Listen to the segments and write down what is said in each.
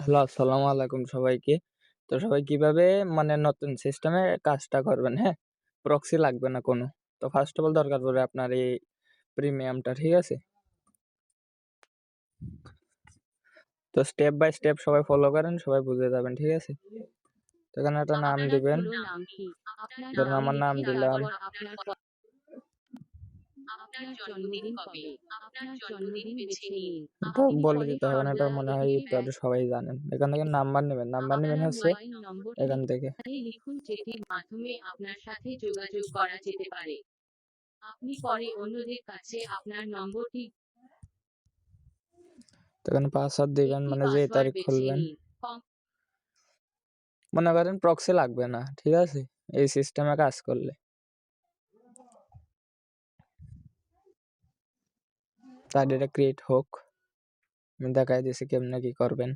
Hello, আসসালামু আলাইকুম সবাইকে। তো সবাই কিভাবে নতুন সিস্টেমে কাজটা করবেন, হ্যাঁ? প্রক্সি লাগবে না কোনো। তো ফার্স্ট অফ অল দরকার পড়বে আপনার এই প্রিমিয়ামটা, ঠিক আছে? তো স্টেপ বাই স্টেপ সবাই ফলো করেন, সবাই বুঝে যাবেন, ঠিক আছে? তো এখানে একটা নাম আপনার দিবেন। পুরো নাম কি? আপনার ধরুন নাম আমার নাম লিখে দিলাম। তারপর আপনার জন্মদিন কবে? আপনার জন্মদিন বেছে নিন। এটা আপনি বলে পরে দিতে হবে না, এটা সর্বদা মনে হয় এটিকে ইত্যাদি সবাই জানেন। এখান থেকে নাম্বার নেবেন। নাম্বার নেবেন আপনার হচ্ছে মোবাইল নম্বরটি এখান থেকে। এখানে লিখুন যেটির মাধ্যমে আপনার সাথে যোগাযোগ করা যেতে পারে। আপনি পরে অন্যদের কাছে আপনার নম্বরটি তো এখানে পাসওয়ার্ড দিবেন, একটি যে পাসওয়ার্ড তারিখ বেছে খুলবেন। নিন। মনে করেন প্রক্সি লাগবে না, ঠিক আছে? এই সিস্টেমে কাজ করলে। তার এটা ক্রিয়েট হোক। আমি দেখাই দিছি কেমনে কি করবেন।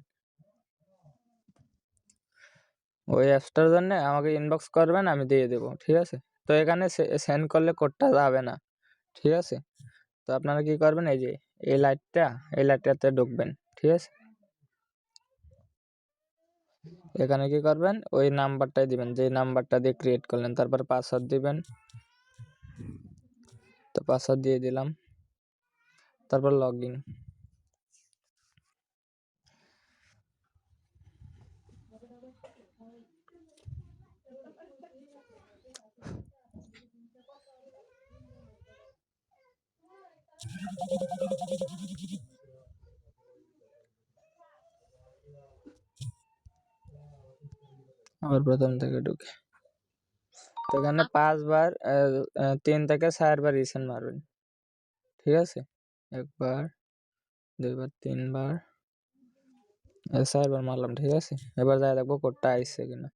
ওই অ্যাপসটার জন্য আমাকে ইনবক্স করবেন, আমি দিয়ে দেবো, ঠিক আছে? তো এখানে সেন্ড করলে কোডটা যাবে না, ঠিক আছে? তো আপনারা কি করবেন, এই যে এই লাইটটাতে ঢুকবেন, ঠিক আছে? এখানে কি করবেন, ওই নাম্বারটাই দিবেন যে নাম্বারটা দিয়ে ক্রিয়েট করলেন, তারপর পাসওয়ার্ড দিবেন। তো পাসওয়ার্ড দিয়ে দিলাম, তারপর লগ ইন। আবার প্রথম থেকে ঢুকে তো এখানে 5 বার 3 থেকে 4 বার রিসেন্ট মারবেন, ঠিক আছে? 1 বার 2 বার 3 বার 4 বার মারলাম, ঠিক আছে? এবার যাই দেখবো কোডটা আইছে কিনা।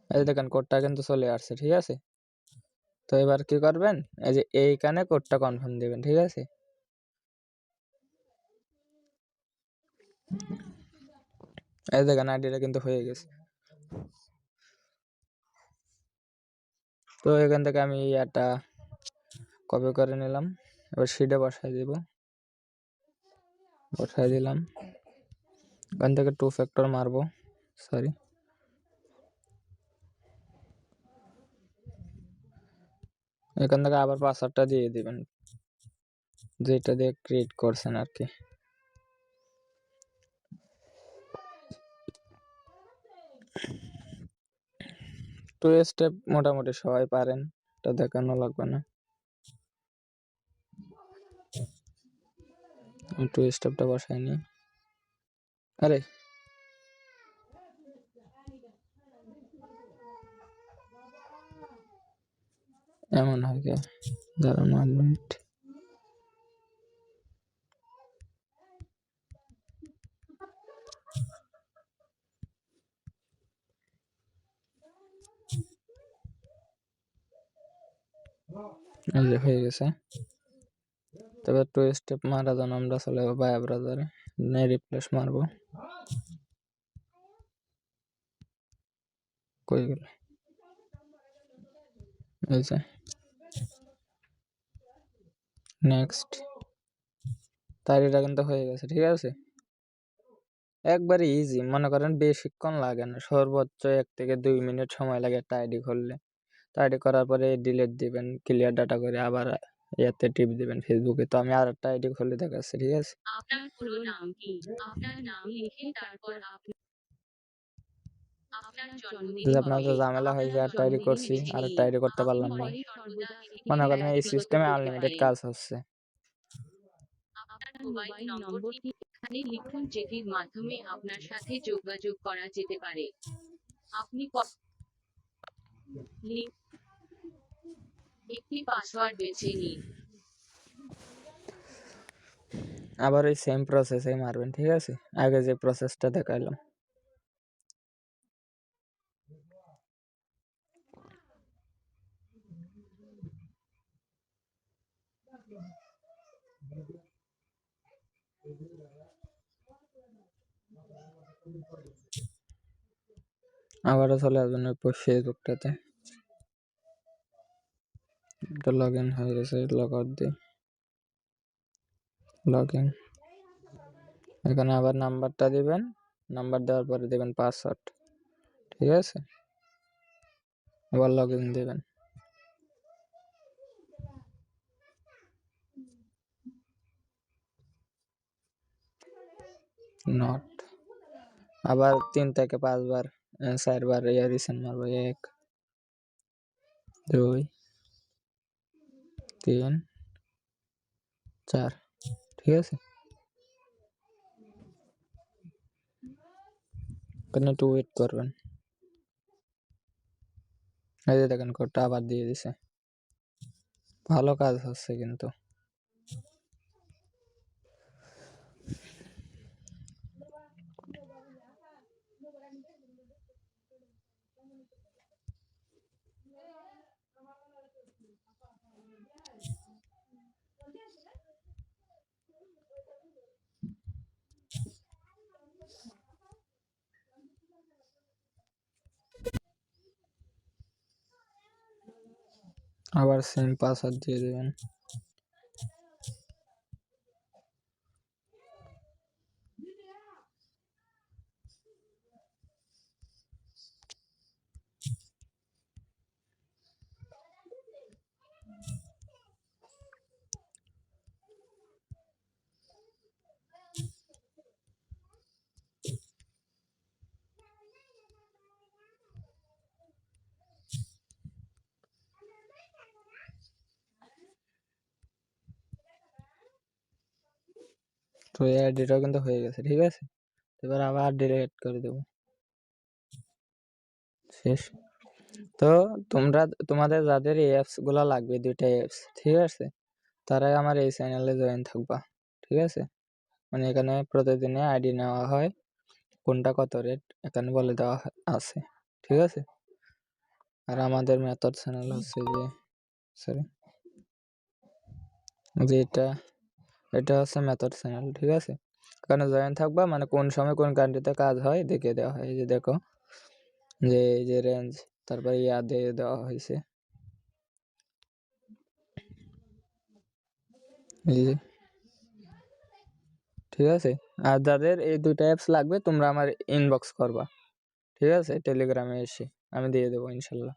এই দেখেন কোডটা কিন্তু চলে আসছে, ঠিক আছে? তো এবার কি করবেন, এই যে এইখানে কোডটা কনফার্ম দিবেন, ঠিক আছে? এই দেখেন আইডিটা কিন্তু হয়ে গেছে। তো এখান থেকে আমি এটা কপি করে নিলাম, এবার শিটে বসাই দিলাম। এখান থেকে 2 ফ্যাক্টর মারবো, সরি। এখান থেকে আবার পাসওয়ার্ডটা দিয়ে দিবেন, যেটা দিয়ে ক্রিয়েট করছেন আর কি। টু স্টেপ মোটামুটি সবাই পারেন, এটা দেখানো লাগবে না। আমি 2 স্টেপটা বসাই নি। আরে এমন হয় কে? দাঁড়ান 1 মিনিট। এই যে হয়ে গেছে। তবে 2 স্টেপ মারা যান, আমরা চলে যাবো বায়া ব্রাউজারে, রিপ্লেস মারবো। কই গেল? এই যে নেক্সট। তার এটা কিন্তু হয়ে গেছে, ঠিক আছে? একবারে ইজি, মনে করেন বেশিক্ষণ লাগে না, সর্বোচ্চ 1 থেকে 2 মিনিট সময় লাগে একটা আইডি খুললে। তো আইডি করার পরে ডিলিট দিবেন, ক্লিয়ার ডাটা করে আবার ইয়াতে টিপ দিবেন ফেসবুকে। তো আমি আরেকটা আইডি খুলে দেখাচ্ছি, ঠিক আছে? আপনার পুরো নাম কি? আপনার নাম লিখে তারপর আপনার জন্মদিন আপনার তো কবে? ঝামেলা হয়ে আপনার যায়, একটা আইডি জন্মদিন করছি বেছে আর একটা নিন। আইডি করতে আপনি পারলাম না। পরে সর্বদা এটিকে মনে করেন এই যোগাযোগ সিস্টেমে করতে আনলিমিটেড পারেন। কাজ হচ্ছে। আপনার মোবাইল নম্বরটি এখানে লিখুন যেটির মাধ্যমে আপনার সাথে যোগাযোগ করা যেতে পারে। আপনি একটি পাসওয়ার্ড বেছে নিন। আবার ওই সেম প্রসেসে মারবেন, ঠিক আছে? আগে যে প্রসেসটা দেখাইলাম। আবারও চলে আসবেন ওই ফেসবুকটাতে। এটা লগ ইন হয়ে গেছে, লগ আউট দিই, লগ ইন। এখানে আবার নাম্বারটা দিবেন, নাম্বার দেওয়ার পরে দেবেন পাসওয়ার্ড, ঠিক আছে? আবার লগ ইন দেবেন। নট, আবার 3 থেকে 5 বার 4 বার রিসেন্ট মারবো। 1 2 3 4, ঠিক আছে? এখানে একটু ওয়েট করবেন। এই যে দেখেন কোডটা আবার দিয়ে দিছে। ভালো কাজ হচ্ছে কিন্তু। আবার সেম পাসওয়ার্ড দিয়ে দেবেন। তো এই আইডিটাও কিন্তু হয়ে গেছে, ঠিক আছে? এবার আবার ডিলিট করে দেবো। শেষ। তো তোমাদের যাদের এই অ্যাপস গুলা লাগবে, 2টা অ্যাপস, ঠিক আছে, তারাই আমার এই চ্যানেলে জয়েন থাকবা, ঠিক আছে? মানে এখানে প্রতিদিনে আইডি নেওয়া হয়, কোনটা কত রেট এখানে বলে দেওয়া আছে, ঠিক আছে? আর আমাদের মেথড চ্যানেল হচ্ছে যে, সরি, যে এটা হচ্ছে মেথড চ্যানেল, ঠিক আছে? এখানে জয়েন থাকবা, মানে কোন সময় কোন কান্ট্রিতে কাজ হয় দেখে দেওয়া হয়। এই যে দেখো, যে এই যে রেঞ্জ, তারপরে দিয়ে দেওয়া হয়েছে, এই যে, ঠিক আছে? আর যাদের এই 2টা অ্যাপস লাগবে তোমরা আমার ইনবক্স করবা, ঠিক আছে? টেলিগ্রামে এসে আমি দিয়ে দেবো ইনশাল্লাহ।